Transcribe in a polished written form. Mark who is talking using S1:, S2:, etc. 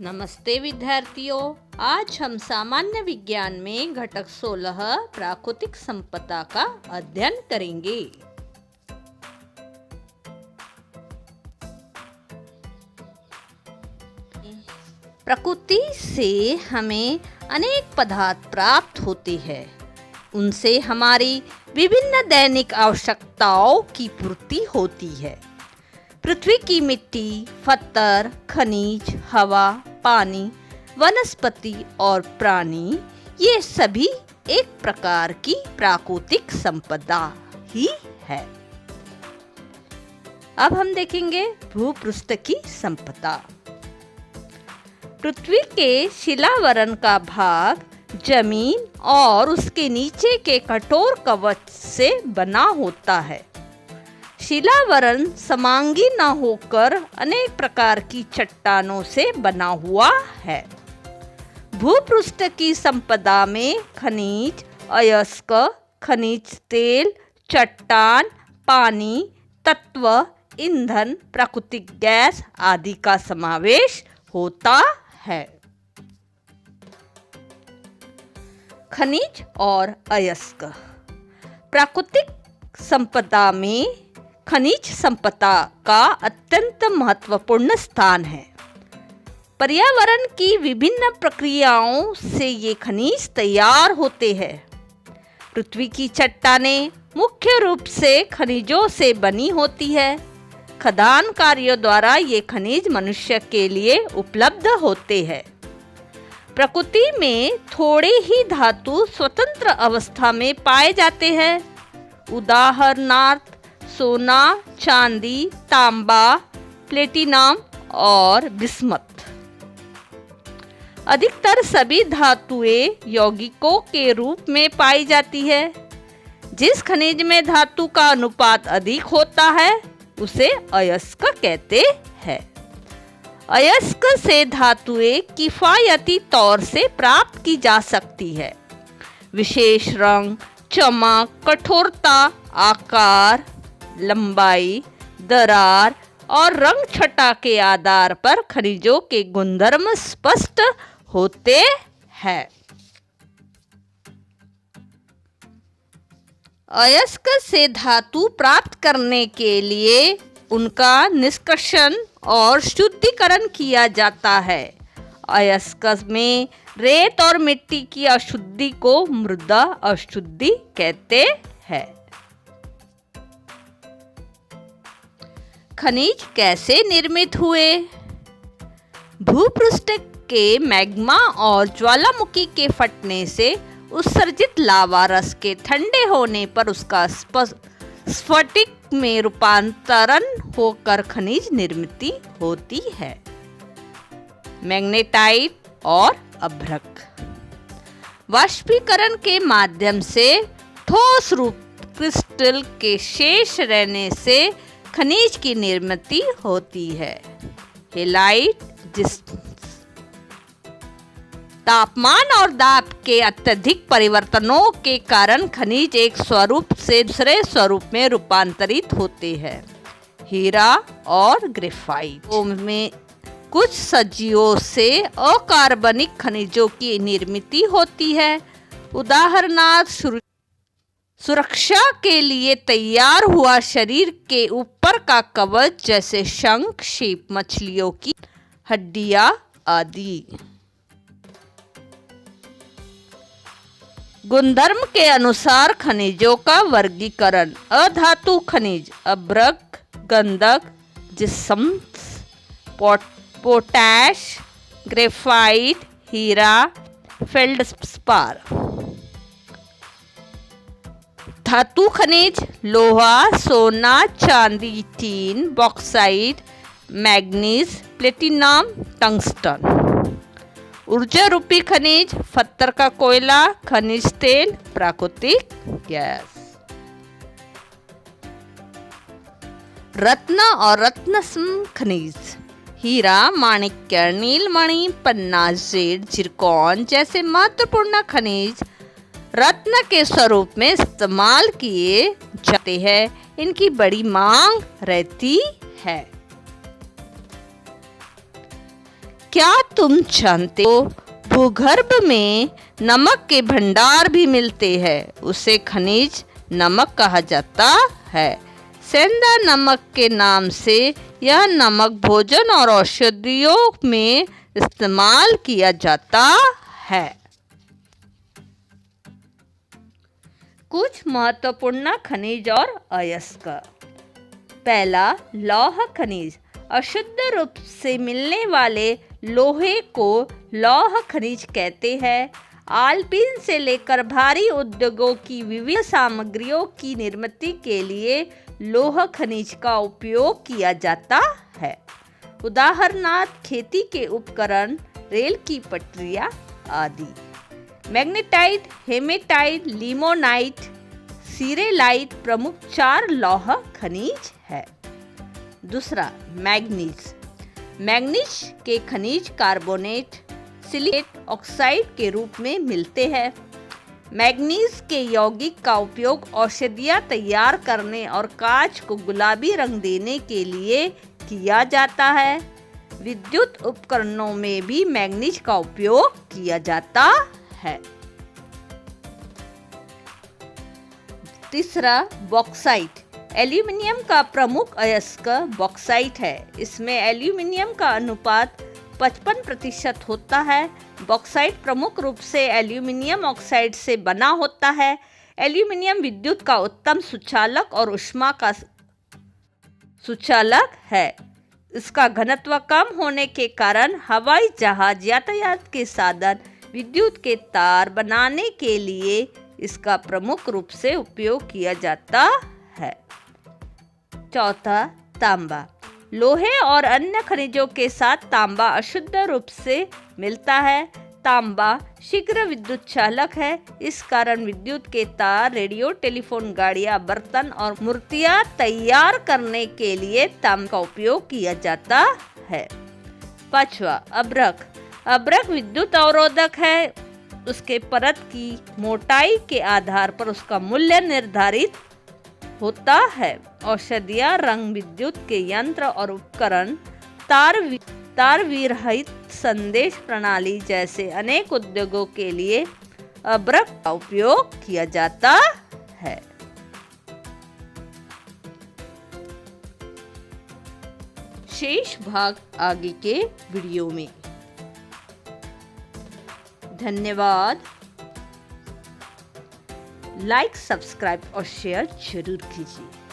S1: नमस्ते विद्यार्थियों, आज हम सामान्य विज्ञान में घटक 16 प्राकृतिक संपदा का अध्ययन करेंगे। प्रकृति से हमें अनेक पदार्थ प्राप्त होते हैं। उनसे हमारी विभिन्न दैनिक आवश्यकताओं की पूर्ति होती है। पृथ्वी की मिट्टी, पत्थर, खनिज, हवा, पानी, वनस्पति और प्राणी, ये सभी एक प्रकार की प्राकृतिक संपदा ही है। अब हम देखेंगे भूपृष्ठ की संपदा। पृथ्वी के शिलावरण का भाग जमीन और उसके नीचे के कठोर कवच से बना होता है। शिलावरण समांगी न होकर अनेक प्रकार की चट्टानों से बना हुआ है। भूपृष्ठ की संपदा में खनिज, अयस्क, खनिज तेल, चट्टान, पानी तत्व, ईंधन, प्राकृतिक गैस आदि का समावेश होता है। खनिज और अयस्क। प्राकृतिक संपदा में खनिज संपदा का अत्यंत महत्वपूर्ण स्थान है। पर्यावरण की विभिन्न प्रक्रियाओं से ये खनिज तैयार होते हैं। पृथ्वी की चट्टानें मुख्य रूप से खनिजों से बनी होती है। खदान कार्यों द्वारा ये खनिज मनुष्य के लिए उपलब्ध होते हैं। प्रकृति में थोड़े ही धातु स्वतंत्र अवस्था में पाए जाते हैं। उदाहरणार्थ सोना, चांदी, तांबा, प्लेटिनम और बिस्मथ। अधिकतर सभी धातुएं यौगिकों के रूप में पाई जाती है। जिस खनिज में धातु का अनुपात अधिक होता है उसे अयस्क कहते हैं। अयस्क से धातुएं किफायती तौर से प्राप्त की जा सकती है। विशेष रंग, चमक, कठोरता, आकार, लंबाई, दरार और रंग छटा के आधार पर खनिजों के गुणधर्म स्पष्ट होते हैं। अयस्क से धातु प्राप्त करने के लिए उनका निष्कर्षण और शुद्धिकरण किया जाता है। अयस्क में रेत और मिट्टी की अशुद्धि को मृदा अशुद्धि कहते हैं। खनिज कैसे निर्मित हुए? भूपृष्ठ के मैग्मा और ज्वालामुखी के फटने से उत्सर्जित लावा रस के ठंडे होने पर उसका स्फटिक में रूपांतरण होकर खनिज निर्मित होती है। मैग्नेटाइट और अभ्रक। वाष्पीकरण के माध्यम से ठोस रूप क्रिस्टल के शेष रहने से खनिज की निर्मित होती है। हेलाइट, जिस तापमान और दाब के अत्यधिक परिवर्तनों के कारण खनिज एक स्वरूप से दूसरे स्वरूप में रूपांतरित होते हैं। हीरा और ग्रेफाइट में कुछ सजीवों से अकार्बनिक खनिजों की निर्मित होती है। उदाहरणार्थ सुरक्षा के लिए तैयार हुआ शरीर के ऊपर का कवच जैसे शंख, सीप, मछलियों की हड्डियां आदि। गुणधर्म के अनुसार खनिजों का वर्गीकरण। अधातु खनिज, अभ्रक, गंधक, जिप्सम, पोटैश, ग्रेफाइट, हीरा, फेल्डस्पार। धातु खनिज, लोहा, सोना, चांदी, tin, bauxite, manganese, platinum, tungsten. ऊर्जा रूपी खनिज, पत्थर का कोयला, खनिज तेल, प्राकृतिक गैस। रत्न और रत्नसम खनिज, हीरा, माणिक्य, नीलमणि, पन्ना, जेड, जिरकॉन जैसे महत्वपूर्ण खनिज रत्न के स्वरूप में इस्तेमाल किए जाते हैं। इनकी बड़ी मांग रहती है। क्या तुम जानते हो भूगर्भ में नमक के भंडार भी मिलते हैं, उसे खनिज नमक कहा जाता है। सेंधा नमक के नाम से यह नमक भोजन और औषधियों में इस्तेमाल किया जाता है। कुछ महत्वपूर्ण खनिज और अयस्क। पहला, लौह खनिज। अशुद्ध रूप से मिलने वाले लोहे को लौह खनिज कहते हैं। आलपीन से लेकर भारी उद्योगों की विविध सामग्रियों की निर्मित के लिए लौह खनिज का उपयोग किया जाता है। उदाहरणार्थ खेती के उपकरण, रेल की पटरियां आदि। मैग्नेटाइट, हेमेटाइट, लिमोनाइट, सीरेलाइट प्रमुख 4 लौह खनिज है। दूसरा, मैग्नीज। मैग्नीज के खनिज कार्बोनेट, सिलिकेट ऑक्साइड के रूप में मिलते हैं। मैग्नीज के यौगिक का उपयोग औषधियाँ तैयार करने और कांच को गुलाबी रंग देने के लिए किया जाता है। विद्युत उपकरणों में भी मैग्नीज का उपयोग किया जाता है। तीसरा, बॉक्साइट। एल्यूमिनियम का प्रमुख अयस्क बॉक्साइट है। इसमें एल्यूमिनियम का अनुपात 55% होता है। बॉक्साइट प्रमुख रूप से एल्यूमिनियम ऑक्साइड से बना होता है। एल्यूमिनियम विद्युत का उत्तम सुचालक और ऊष्मा का सुचालक है। इसका घनत्व कम होने के कारण हवाई जहाज, यातायात के साधन, विद्युत के तार बनाने के लिए इसका प्रमुख रूप से उपयोग किया जाता है। चौथा, तांबा। लोहे और अन्य खनिजों के साथ तांबा अशुद्ध रूप से मिलता है। तांबा शीघ्र विद्युत चालक है। इस कारण विद्युत के तार, रेडियो, टेलीफोन, गाड़ियां, बर्तन और मूर्तियां तैयार करने के लिए तांबा का उपयोग किया जाता है। पांचवा, अभ्रक। अभ्रक विद्युत अवरोधक है। उसके परत की मोटाई के आधार पर उसका मूल्य निर्धारित होता है। औषधियाँ, रंग विद्युत के यंत्र और उपकरण, तार विरहित संदेश प्रणाली जैसे अनेक उद्योगों के लिए अभ्रक का उपयोग किया जाता है। शेष भाग आगे के वीडियो में। धन्यवाद। लाइक, सब्सक्राइब और शेयर जरूर कीजिए।